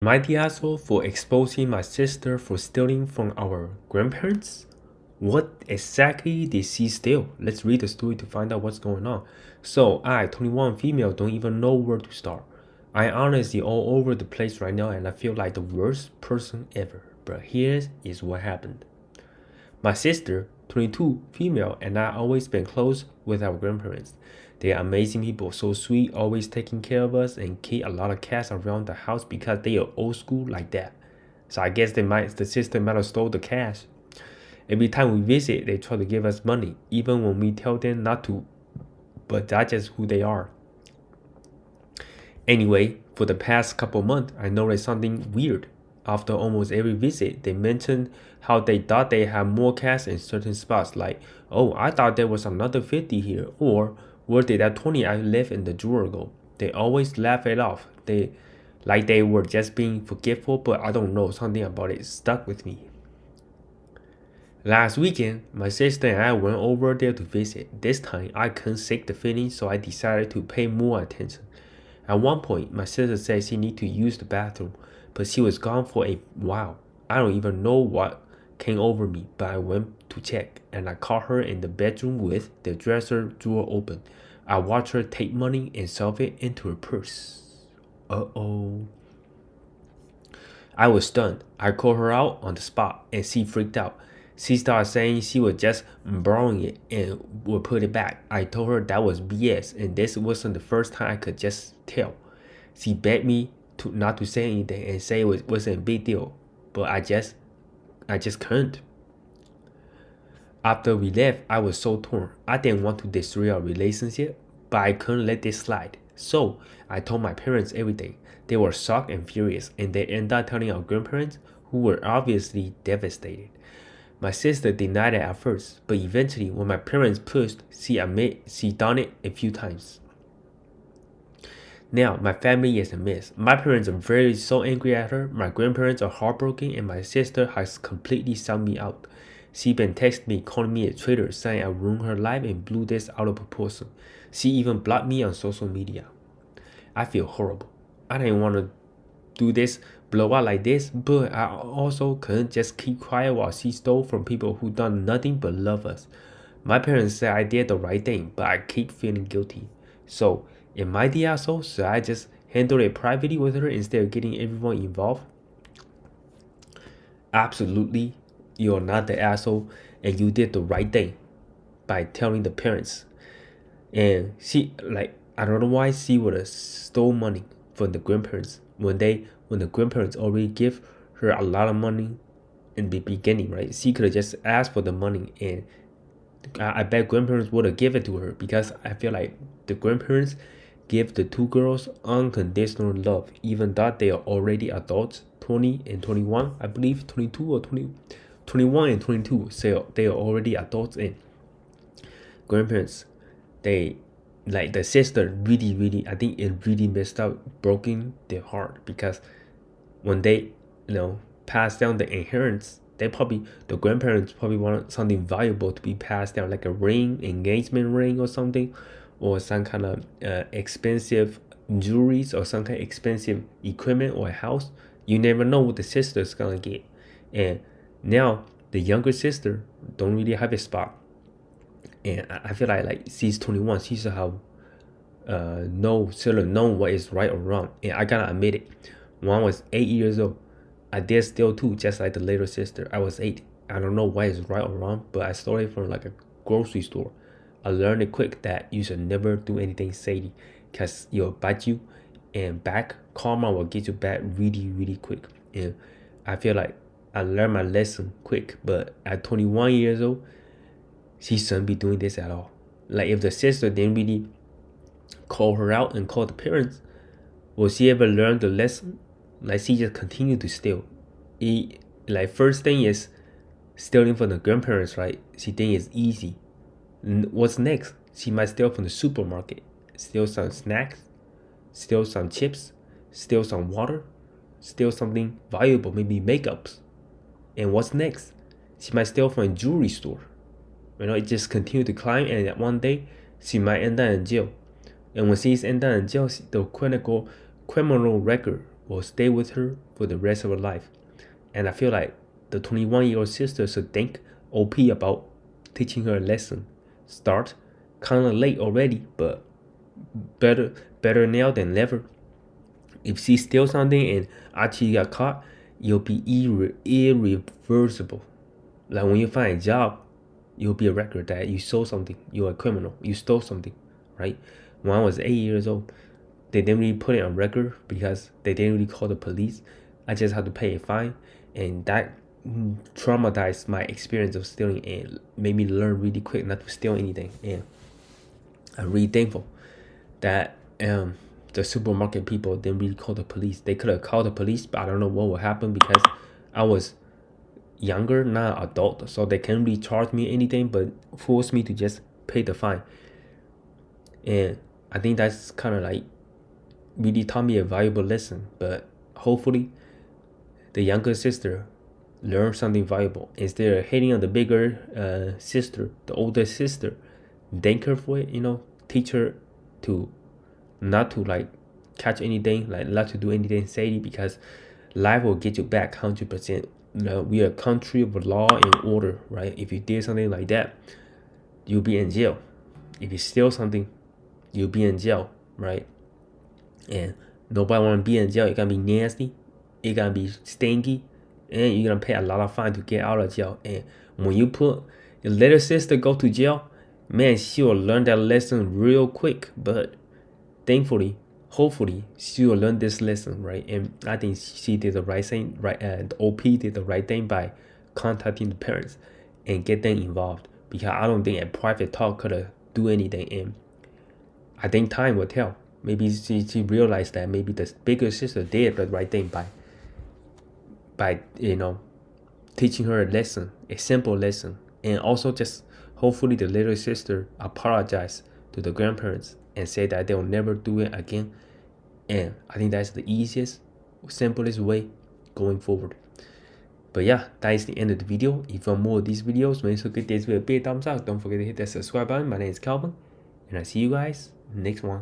Am I the asshole for exposing my sister for stealing from our grandparents? What exactly did she steal? Let's read the story to find out what's going on. So, I, 21 female, don't even know where to start. I honestly all over the place right now and I feel like the worst person ever. But here is what happened. My sister, 22, female, and I always been close with our grandparents. They are amazing people, so sweet, always taking care of us and keep a lot of cats around the house because they are old school like that. So I guess the sister might have stole the cash. Every time we visit, they try to give us money, even when we tell them not to. But that's just who they are. Anyway, for the past couple months, I noticed something weird. After almost every visit, they mentioned how they thought they had more cats in certain spots, like, oh, I thought there was another 50 here, or where did that 20 I left in the drawer go? They always laugh it off. Like they were just being forgetful, but I don't know, something about it stuck with me. Last weekend, my sister and I went over there to visit. This time, I couldn't shake the feeling, so I decided to pay more attention. At one point, my sister said she needed to use the bathroom, but she was gone for a while. I don't even know what came over me, but I went to check, and I caught her in the bedroom with the dresser drawer open. I watched her take money and shove it into her purse. Uh-oh. I was stunned. I called her out on the spot, and she freaked out. She started saying she was just borrowing it and would put it back. I told her that was BS, and this wasn't the first time I could just tell. She begged me not to say anything and say it wasn't a big deal, but I just couldn't. After we left, I was so torn. I didn't want to destroy our relationship, but I couldn't let this slide. So I told my parents everything. They were shocked and furious, and they ended up telling our grandparents, who were obviously devastated. My sister denied it at first, but eventually, when my parents pushed, she admitted she done it a few times. Now, my family is a mess. My parents are very so angry at her, my grandparents are heartbroken, and my sister has completely sold me out. She been texting me, calling me a traitor, saying I ruined her life and blew this out of proportion. She even blocked me on social media. I feel horrible. I didn't want to do this blow out like this, but I also couldn't just keep quiet while she stole from people who done nothing but love us. My parents said I did the right thing, but I keep feeling guilty. So, am I the asshole? Should I just handle it privately with her instead of getting everyone involved? Absolutely, you're not the asshole, and you did the right thing by telling the parents. And I don't know why she would have stole money from the grandparents when the grandparents already give her a lot of money in the beginning, right? She could have just asked for the money, and I bet grandparents would have given it to her, because I feel like the grandparents give the two girls unconditional love, even though they are already adults, 20 and 21, I believe, 22 or 20, 21 and 22. So they are already adults, and grandparents, they, like the sister really, I think it really messed up, broken their heart, because when they, pass down the inheritance, the grandparents probably want something valuable to be passed down, like a ring, engagement ring or something, or some kind of expensive jewelries, or some kind of expensive equipment, or a house. You never know what the sister's gonna get. And now the younger sister don't really have a spot, and I feel like she's 21, she should have should have known what is right or wrong. And I gotta admit it, when I was 8 years old, I did steal too, just like the little sister. I was 8. I don't know what is right or wrong, but I stole it from like a grocery store. I learned it quick that you should never do anything shady, because it'll bite you, and back karma will get you back really quick. And I feel like I learned my lesson quick, but at 21 years old, she shouldn't be doing this at all. Like, if the sister didn't really call her out and call the parents, will she ever learn the lesson? Like, she just continued to steal. Like, first thing is stealing from the grandparents, right? She think it's easy. What's next? She might steal from the supermarket, steal some snacks, steal some chips, steal some water, steal something valuable, maybe makeups. And what's next? She might steal from a jewelry store. It just continued to climb, and one day she might end up in jail. And when she's ended up in jail, the criminal record will stay with her for the rest of her life. And I feel like the 21-year-old sister should think OP about teaching her a lesson. Start kind of late already, but better now than never. If she steals something and actually got caught, you'll be irreversible. Like when you find a job, you'll be a record that you stole something. You're a criminal. You stole something, right? When I was 8 years old, they didn't really put it on record because they didn't really call the police. I just had to pay a fine, and that traumatized my experience of stealing and made me learn really quick not to steal anything. And I'm really thankful that the supermarket people didn't really call the police. They could have called the police, but I don't know what would happen because I was younger, not adult, so they can't really charge me anything but force me to just pay the fine. And I think that's kind of like really taught me a valuable lesson. But hopefully the younger sister learned something valuable. Instead of hating on the bigger sister, the older sister, thank her for it, teach her to not to like catch anything, like not to do anything shady, because life will get you back 100%. We are a country of law and order, right? If you did something like that, you'll be in jail. If you steal something, you'll be in jail, right? And nobody want to be in jail. It gonna be nasty, it gonna be stinky, and you're gonna pay a lot of fine to get out of jail. And when you put your little sister go to jail, man, she will learn that lesson real quick. But thankfully, hopefully, she will learn this lesson, right? And I think she did the right thing, right? The OP did the right thing by contacting the parents and get them involved, because I don't think a private talk could have do anything. And I think time will tell. Maybe she realized that maybe the bigger sister did the right thing by teaching her a lesson, a simple lesson. And also just hopefully the little sister apologized to the grandparents and say that they'll never do it again. And I think that's the easiest, simplest way going forward. But yeah, that is the end of the video. If you want more of these videos, make sure to give this video a big thumbs up. Don't forget to hit that subscribe button. My name is Calvin, and I see you guys next one.